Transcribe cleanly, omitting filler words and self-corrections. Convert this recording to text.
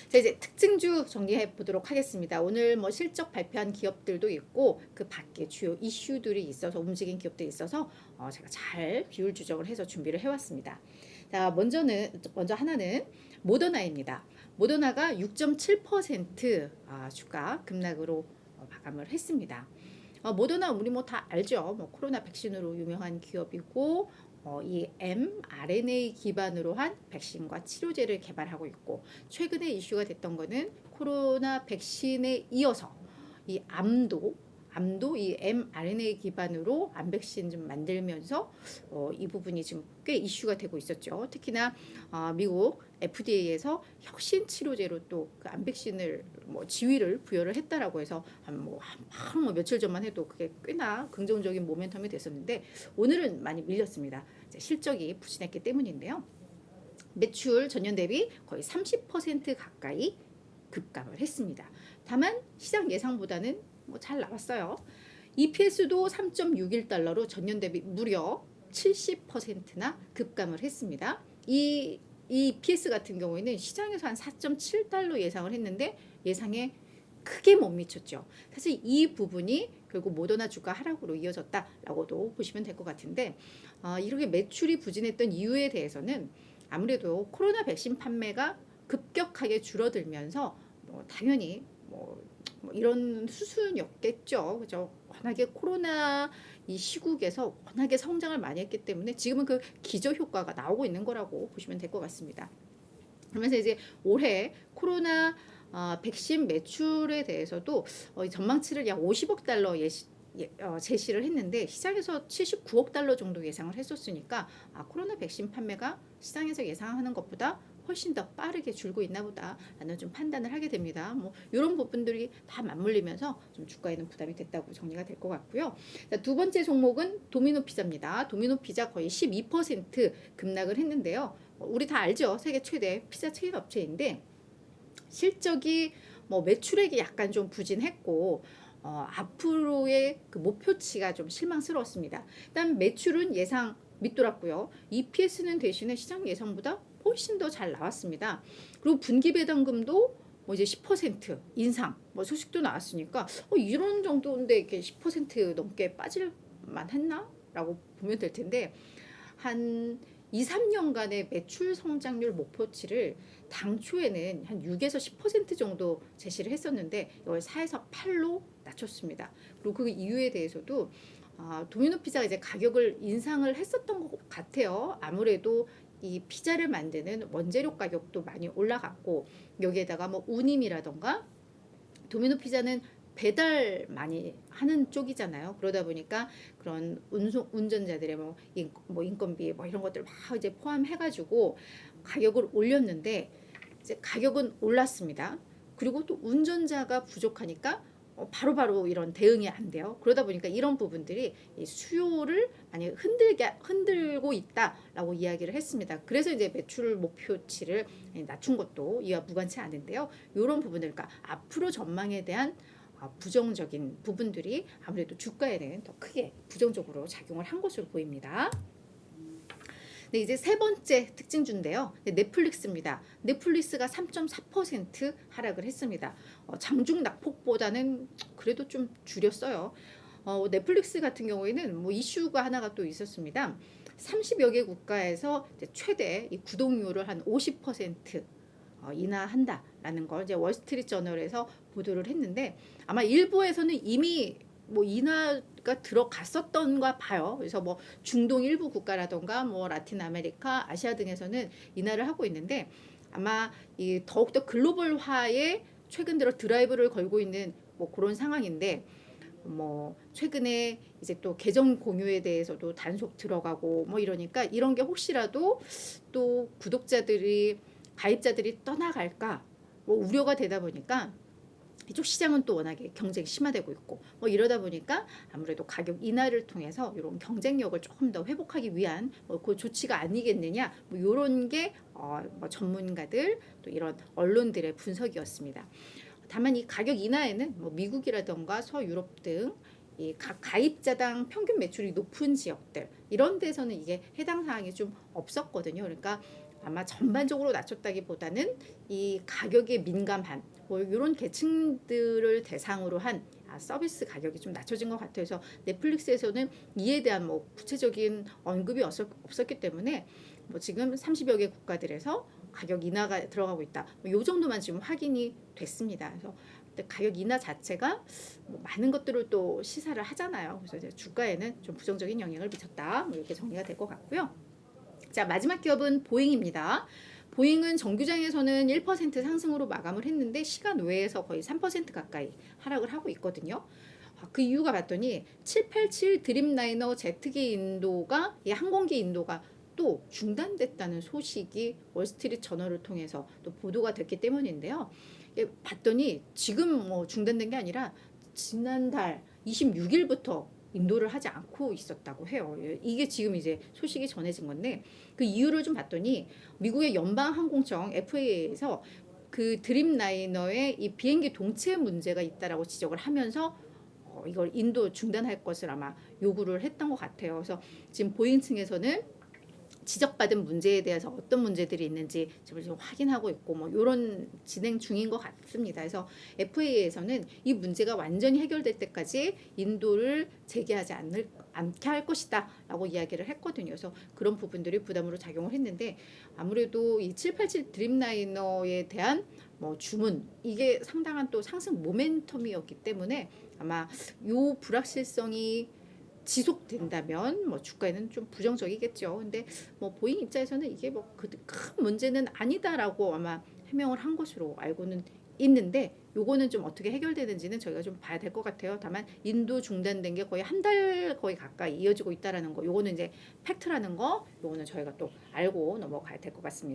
자, 이제 특징주 정리해 보도록 하겠습니다. 오늘 뭐 실적 발표한 기업들도 있고 그 밖에 주요 이슈들이 있어서 움직인 기업들이 있어서 제가 잘 비율 조정을 해서 준비를 해왔습니다. 자, 먼저 하나는 모더나입니다. 모더나가 6.7% 주가 급락으로 마감을 했습니다. 모더나 우리 뭐 다 알죠. 뭐 코로나 백신으로 유명한 기업이고 이 mRNA 기반으로 한 백신과 치료제를 개발하고 있고, 최근에 이슈가 됐던 거는 코로나 백신에 이어서 이 암도 이 mRNA 기반으로 암 백신 좀 만들면서 이 부분이 지금 꽤 이슈가 되고 있었죠. 특히나 미국 FDA에서 혁신 치료제로 또 그 암 백신을 뭐 지위를 부여를 했다라고 해서 뭐 며칠 전만 해도 그게 꽤나 긍정적인 모멘텀이 됐었는데, 오늘은 많이 밀렸습니다. 실적이 부진했기 때문인데요. 매출 전년 대비 거의 30% 가까이 급감을 했습니다. 다만 시장 예상보다는 뭐 잘 나왔어요. EPS도 3.61달러로 전년 대비 무려 70%나 급감을 했습니다. 이 EPS 같은 경우에는 시장에서 한 4.7달러 예상을 했는데 예상에 크게 못 미쳤죠. 사실 이 부분이 결국 모더나 주가 하락으로 이어졌다라고도 보시면 될 것 같은데, 이렇게 매출이 부진했던 이유에 대해서는 아무래도 코로나 백신 판매가 급격하게 줄어들면서 당연히 이런 수순이었겠죠. 그죠? 워낙에 코로나 이 시국에서 워낙에 성장을 많이 했기 때문에 지금은 그 기저 효과가 나오고 있는 거라고 보시면 될 것 같습니다. 그러면서 이제 올해 코로나 백신 매출에 대해서도 전망치를 약 50억 달러 제시를 했는데 시장에서 79억 달러 정도 예상을 했었으니까 코로나 백신 판매가 시장에서 예상하는 것보다 훨씬 더 빠르게 줄고 있나 보다라는 좀 판단을 하게 됩니다. 뭐 이런 부분들이 다 맞물리면서 좀 주가에는 부담이 됐다고 정리가 될 것 같고요. 자, 두 번째 종목은 도미노 피자입니다. 도미노 피자 거의 12% 급락을 했는데요. 우리 다 알죠. 세계 최대 피자 체인 업체인데 실적이 매출액이 약간 좀 부진했고 앞으로의 그 목표치가 좀 실망스러웠습니다. 일단 매출은 예상 밑돌았고요. EPS는 대신에 시장 예상보다 훨씬 더 잘 나왔습니다. 그리고 분기 배당금도 이제 10% 인상, 소식도 나왔으니까 이런 정도인데 이렇게 10% 넘게 빠질 만했나? 라고 보면 될 텐데, 한 2, 3년간의 매출 성장률 목표치를 당초에는 한 6에서 10% 정도 제시를 했었는데 이걸 4에서 8로 낮췄습니다. 그리고 그 이유에 대해서도 도미노 피자가 이제 가격을 인상을 했었던 것 같아요. 아무래도 이 피자를 만드는 원재료 가격도 많이 올라갔고, 여기에다가 운임이라던가 도미노 피자는 배달 많이 하는 쪽이잖아요. 그러다 보니까 그런 운전자들의 인건비 이런 것들 막 이제 포함해가지고 가격을 올렸는데 이제 가격은 올랐습니다. 그리고 또 운전자가 부족하니까 바로바로 이런 대응이 안 돼요. 그러다 보니까 이런 부분들이 이 수요를 많이 흔들고 있다라고 이야기를 했습니다. 그래서 이제 매출 목표치를 낮춘 것도 이와 무관치 않은데요. 이런 부분들, 그러니까 앞으로 전망에 대한 부정적인 부분들이 아무래도 주가에는 더 크게 부정적으로 작용을 한 것으로 보입니다. 네, 이제 세 번째 특징주인데요. 넷플릭스입니다. 넷플릭스가 3.4% 하락을 했습니다. 장중 낙폭보다는 그래도 좀 줄였어요. 넷플릭스 같은 경우에는 이슈가 하나가 또 있었습니다. 30여 개 국가에서 최대 이 구독료를 한 50% 인하한다라는 걸 이제 월스트리트 저널에서 보도를 했는데, 아마 일부에서는 이미 인하가 들어갔었던가 봐요. 그래서 중동 일부 국가라던가 라틴 아메리카, 아시아 등에서는 인하를 하고 있는데, 아마 이 더욱더 글로벌화에 최근 들어 드라이브를 걸고 있는 그런 상황인데, 최근에 이제 또 계정 공유에 대해서도 단속 들어가고 이러니까 이런 게 혹시라도 또 가입자들이 떠나갈까 우려가 되다 보니까 이쪽 시장은 또 워낙에 경쟁이 심화되고 있고 이러다 보니까 아무래도 가격 인하를 통해서 이런 경쟁력을 조금 더 회복하기 위한 그 조치가 아니겠느냐, 이런 게 전문가들 또 이런 언론들의 분석이었습니다. 다만 이 가격 인하에는 미국이라던가 서유럽 등 이 각 가입자당 평균 매출이 높은 지역들, 이런 데서는 이게 해당 사항이 좀 없었거든요. 그러니까 아마 전반적으로 낮췄다기보다는 이 가격에 민감한 뭐 이런 계층들을 대상으로 한 서비스 가격이 좀 낮춰진 것 같아요. 그래서 넷플릭스에서는 이에 대한 뭐 구체적인 언급이 없었기 때문에 뭐 지금 30여 개 국가들에서 가격 인하가 들어가고 있다. 뭐 이 정도만 지금 확인이 됐습니다. 그래서 가격 인하 자체가 뭐 많은 것들을 또 시사를 하잖아요. 그래서 이제 주가에는 좀 부정적인 영향을 미쳤다. 뭐 이렇게 정리가 될 것 같고요. 자, 마지막 기업은 보잉입니다. 보잉은 정규장에서는 1% 상승으로 마감을 했는데 시간 외에서 거의 3% 가까이 하락을 하고 있거든요. 그 이유가 봤더니 787 드림라이너 제트기 인도가 이 항공기 인도가 또 중단됐다는 소식이 월스트리트 저널을 통해서 또 보도가 됐기 때문인데요. 봤더니 지금 뭐 중단된 게 아니라 지난달 26일부터 인도를 하지 않고 있었다고 해요. 이게 지금 이제 소식이 전해진 건데 그 이유를 좀 봤더니 미국의 연방항공청 FAA에서 그 드림라이너의 이 비행기 동체 문제가 있다라고 지적을 하면서 이걸 인도 중단할 것을 아마 요구를 했던 것 같아요. 그래서 지금 보잉 측에서는 지적받은 문제에 대해서 어떤 문제들이 있는지 지금 확인하고 있고 뭐 이런 진행 중인 것 같습니다. 그래서 FAA에서는 이 문제가 완전히 해결될 때까지 인도를 재개하지 않게 할 것이다 라고 이야기를 했거든요. 그래서 그런 부분들이 부담으로 작용을 했는데 아무래도 이 787 드림라이너에 대한 뭐 주문 이게 상당한 또 상승 모멘텀이었기 때문에 아마 요 불확실성이 지속된다면 뭐 주가에는 좀 부정적이겠죠. 근데 뭐 보잉 입장에서는 이게 뭐 큰 문제는 아니다라고 아마 해명을 한 것으로 알고는 있는데 요거는 좀 어떻게 해결되는지는 저희가 좀 봐야 될 것 같아요. 다만 인도 중단된 게 거의 한 달 거의 가까이 이어지고 있다라는 거 요거는 이제 팩트라는 거 요거는 저희가 또 알고 넘어가야 될 것 같습니다.